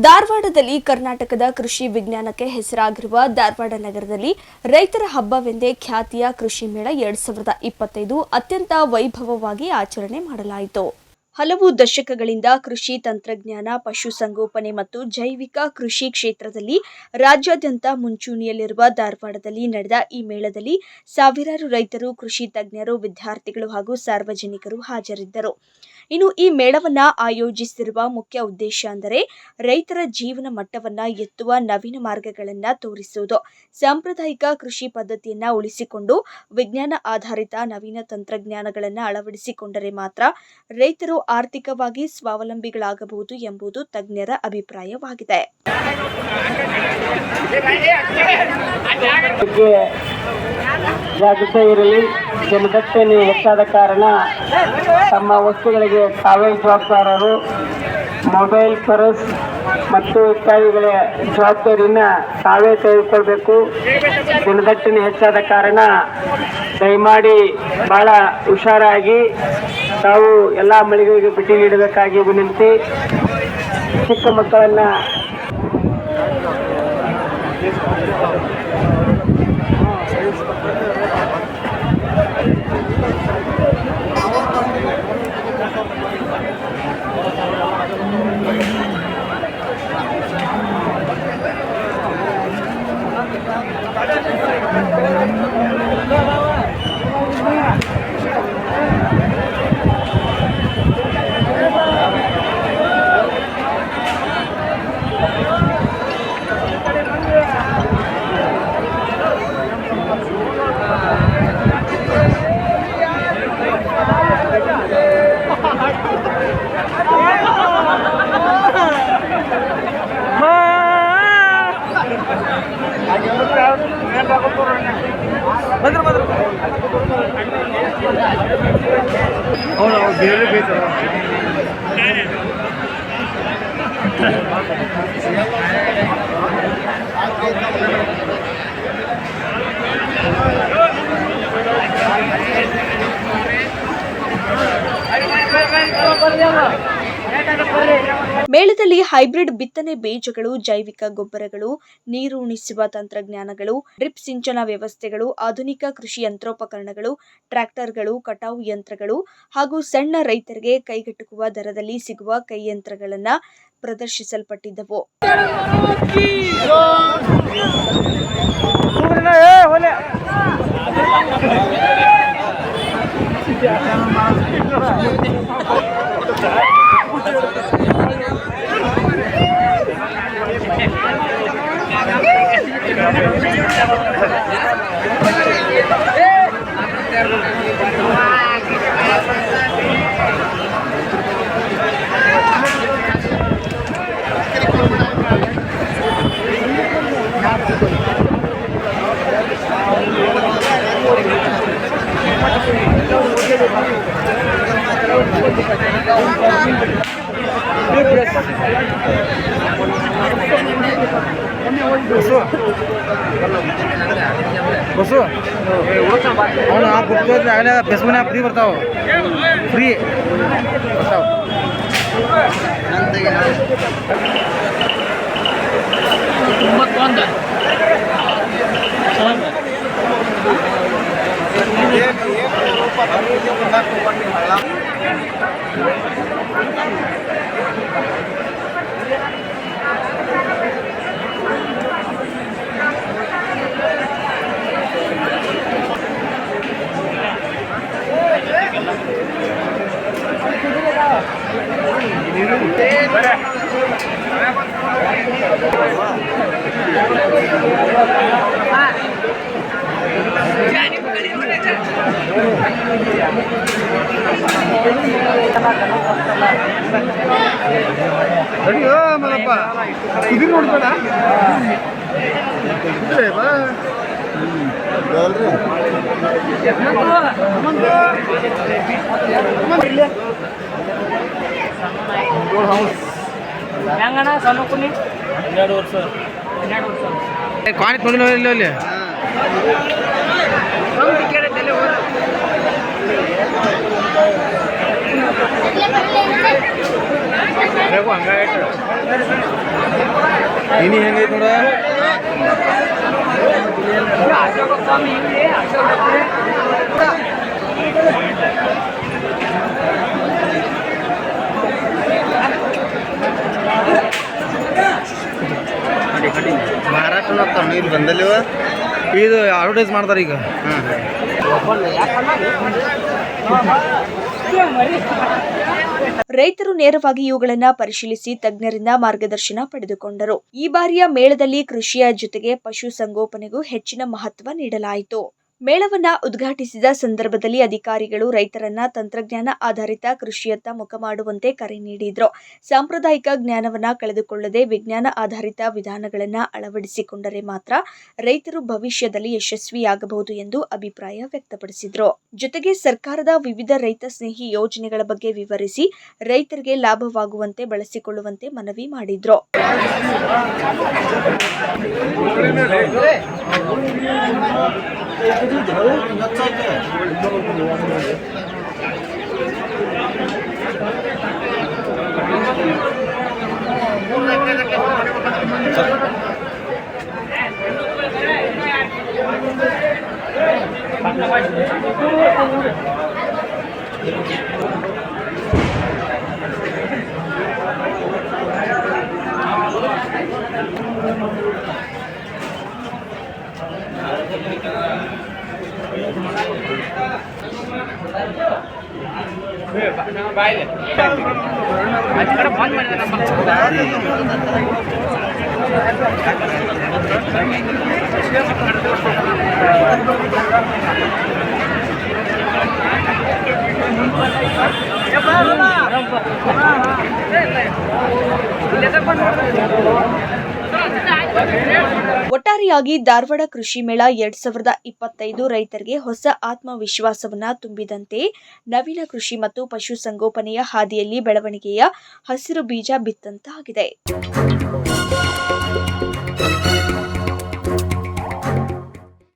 ಧಾರವಾಡದಲ್ಲಿ ಕರ್ನಾಟಕದ ಕೃಷಿ ವಿಜ್ಞಾನಕ್ಕೆ ಹೆಸರಾಗಿರುವ ಧಾರವಾಡ ನಗರದಲ್ಲಿ ರೈತರ ಹಬ್ಬವೆಂದೇ ಖ್ಯಾತಿಯ ಕೃಷಿ ಮೇಳ 2025 ಅತ್ಯಂತ ವೈಭವವಾಗಿ ಆಚರಣೆ ಮಾಡಲಾಯಿತು. ಹಲವು ದಶಕಗಳಿಂದ ಕೃಷಿ ತಂತ್ರಜ್ಞಾನ, ಪಶುಸಂಗೋಪನೆ ಮತ್ತು ಜೈವಿಕ ಕೃಷಿ ಕ್ಷೇತ್ರದಲ್ಲಿ ರಾಜ್ಯಾದ್ಯಂತ ಮುಂಚೂಣಿಯಲ್ಲಿರುವ ಧಾರವಾಡದಲ್ಲಿ ನಡೆದ ಈ ಮೇಳದಲ್ಲಿ ಸಾವಿರಾರು ರೈತರು, ಕೃಷಿ ತಜ್ಞರು, ವಿದ್ಯಾರ್ಥಿಗಳು ಹಾಗೂ ಸಾರ್ವಜನಿಕರು ಹಾಜರಿದ್ದರು. ಇನ್ನು ಈ ಮೇಳವನ್ನು ಆಯೋಜಿಸಿರುವ ಮುಖ್ಯ ಉದ್ದೇಶ ಅಂದರೆ ರೈತರ ಜೀವನ ಮಟ್ಟವನ್ನು ಎತ್ತುವ ನವೀನ ಮಾರ್ಗಗಳನ್ನು ತೋರಿಸುವುದು. ಸಾಂಪ್ರದಾಯಿಕ ಕೃಷಿ ಪದ್ಧತಿಯನ್ನು ಉಳಿಸಿಕೊಂಡು ವಿಜ್ಞಾನ ಆಧಾರಿತ ನವೀನ ತಂತ್ರಜ್ಞಾನಗಳನ್ನು ಅಳವಡಿಸಿಕೊಂಡರೆ ಮಾತ್ರ ರೈತರು ಆರ್ಥಿಕವಾಗಿ ಸ್ವಾವಲಂಬಿಗಳಾಗಬಹುದು ಎಂಬುದು ತಜ್ಞರ ಅಭಿಪ್ರಾಯವಾಗಿದೆ. ಜಾಗೃತ ಇರಲಿ. ಜನದಟ್ಟಣೆ ಹೆಚ್ಚಾದ ಕಾರಣ ತಮ್ಮ ವಸ್ತುಗಳಿಗೆ ತಾವೇ ಜವಾಬ್ದಾರರು. ಮೊಬೈಲ್, ಪರ್ಸ್ ಮತ್ತು ಇತ್ಯಾದಿಗಳ ಜವಾಬ್ದಾರಿನ ತಾವೇ ತೆಗೆದುಕೊಳ್ಬೇಕು. ಜನದಟ್ಟಣೆ ಹೆಚ್ಚಾದ ಕಾರಣ ದಯಮಾಡಿ ಬಹಳ ಹುಷಾರಾಗಿ ತಾವು ಎಲ್ಲ ಮಳಿಗೆಗಳಿಗೆ ಭೇಟಿ ನೀಡಬೇಕಾಗಿ ವಿನಂತಿ. ಚಿಕ್ಕ ಮಕ್ಕಳನ್ನ ಮೇಳದಲ್ಲಿ ಹೈಬ್ರಿಡ್ ಬಿತ್ತನೆ ಬೀಜಗಳು, ಜೈವಿಕ ಗೊಬ್ಬರಗಳು, ನೀರು ಉಣಿಸುವ ತಂತ್ರಜ್ಞಾನಗಳು, ಡ್ರಿಪ್ ಸಿಂಚನ ವ್ಯವಸ್ಥೆಗಳು, ಆಧುನಿಕ ಕೃಷಿ ಯಂತ್ರೋಪಕರಣಗಳು, ಟ್ರ್ಯಾಕ್ಟರ್ಗಳು, ಕಟಾವು ಯಂತ್ರಗಳು ಹಾಗೂ ಸಣ್ಣ ರೈತರಿಗೆ ಕೈಗೆಟುಕುವ ದರದಲ್ಲಿ ಸಿಗುವ ಕೈಯಂತ್ರಗಳನ್ನು ಪ್ರದರ್ಶಿಸಲ್ಪಟ್ಟಿದ್ದವು. ಬಸ್ಸು ಅವನು ಆ ಬುಕ್ ಆಗಲೇ ಫೇಸ್ಬುಕ್ನಾಗ ಫ್ರೀ ಬರ್ತಾವೆ ಅಯ್ಯೋ ಮಲ್ಲಪ್ಪ ಇದು ನೋಡ್ಬೇಡ ಹೆಂಗಣ್ಣ ಸಣ್ಣ ಕುನಿ 12 ವರ್ಷ ಕಾಣಿ ತೊಂದಿಲ್ಲ ಇಲ್ಲಿ ಅಲ್ಲಿ ಇನಿ ಹೆಂಗೈತೆ ನೋಡ ಮಹಾರಾಷ್ಟ್ರ ಇಲ್ಲಿ ಬಂದಲ್ಲಿವ ಇದು ಅಡ್ವರ್ಟೈಸ್ ಮಾಡ್ತಾರೆ ಈಗ. ರೈತರು ನೇರವಾಗಿ ಇವುಗಳನ್ನು ಪರಿಶೀಲಿಸಿ ತಜ್ಞರಿಂದ ಮಾರ್ಗದರ್ಶನ ಪಡೆದುಕೊಂಡರು. ಈ ಬಾರಿಯ ಮೇಳದಲ್ಲಿ ಕೃಷಿಯ ಜೊತೆಗೆ ಪಶು ಸಂಗೋಪನೆಗೂ ಹೆಚ್ಚಿನ ಮಹತ್ವ ನೀಡಲಾಯಿತು. ಮೇಳವನ್ನ ಉದ್ಘಾಟಿಸಿದ ಸಂದರ್ಭದಲ್ಲಿ ಅಧಿಕಾರಿಗಳು ರೈತರನ್ನ ತಂತ್ರಜ್ಞಾನ ಆಧಾರಿತ ಕೃಷಿಯತ್ತ ಮುಖ ಮಾಡುವಂತೆ ಕರೆ ನೀಡಿದ್ರು. ಸಾಂಪ್ರದಾಯಿಕ ಜ್ಞಾನವನ್ನ ಕಳೆದುಕೊಳ್ಳದೆ ವಿಜ್ಞಾನ ಆಧಾರಿತ ವಿಧಾನಗಳನ್ನ ಅಳವಡಿಸಿಕೊಂಡರೆ ಮಾತ್ರ ರೈತರು ಭವಿಷ್ಯದಲ್ಲಿ ಯಶಸ್ವಿಯಾಗಬಹುದು ಎಂದು ಅಭಿಪ್ರಾಯ ವ್ಯಕ್ತಪಡಿಸಿದ್ರು. ಜೊತೆಗೆ ಸರ್ಕಾರದ ವಿವಿಧ ರೈತ ಸ್ನೇಹಿ ಯೋಜನೆಗಳ ಬಗ್ಗೆ ವಿವರಿಸಿ ರೈತರಿಗೆ ಲಾಭವಾಗುವಂತೆ ಬಳಸಿಕೊಳ್ಳುವಂತೆ ಮನವಿ ಮಾಡಿದ್ರು. ಒಟ್ಟಾರೆಯಾಗಿ ಧಾರವಾಡ ಕೃಷಿ ಮೇಳ 2025 ರೈತರಿಗೆ ಹೊಸ ಆತ್ಮವಿಶ್ವಾಸವನ್ನ ತುಂಬಿದಂತೆ ನವೀನ ಕೃಷಿ ಮತ್ತು ಪಶು ಸಂಗೋಪನೆಯ ಹಾದಿಯಲ್ಲಿ ಬೆಳವಣಿಗೆಯ ಹಸಿರು ಬೀಜ ಬಿತ್ತಂತಾಗಿದೆ.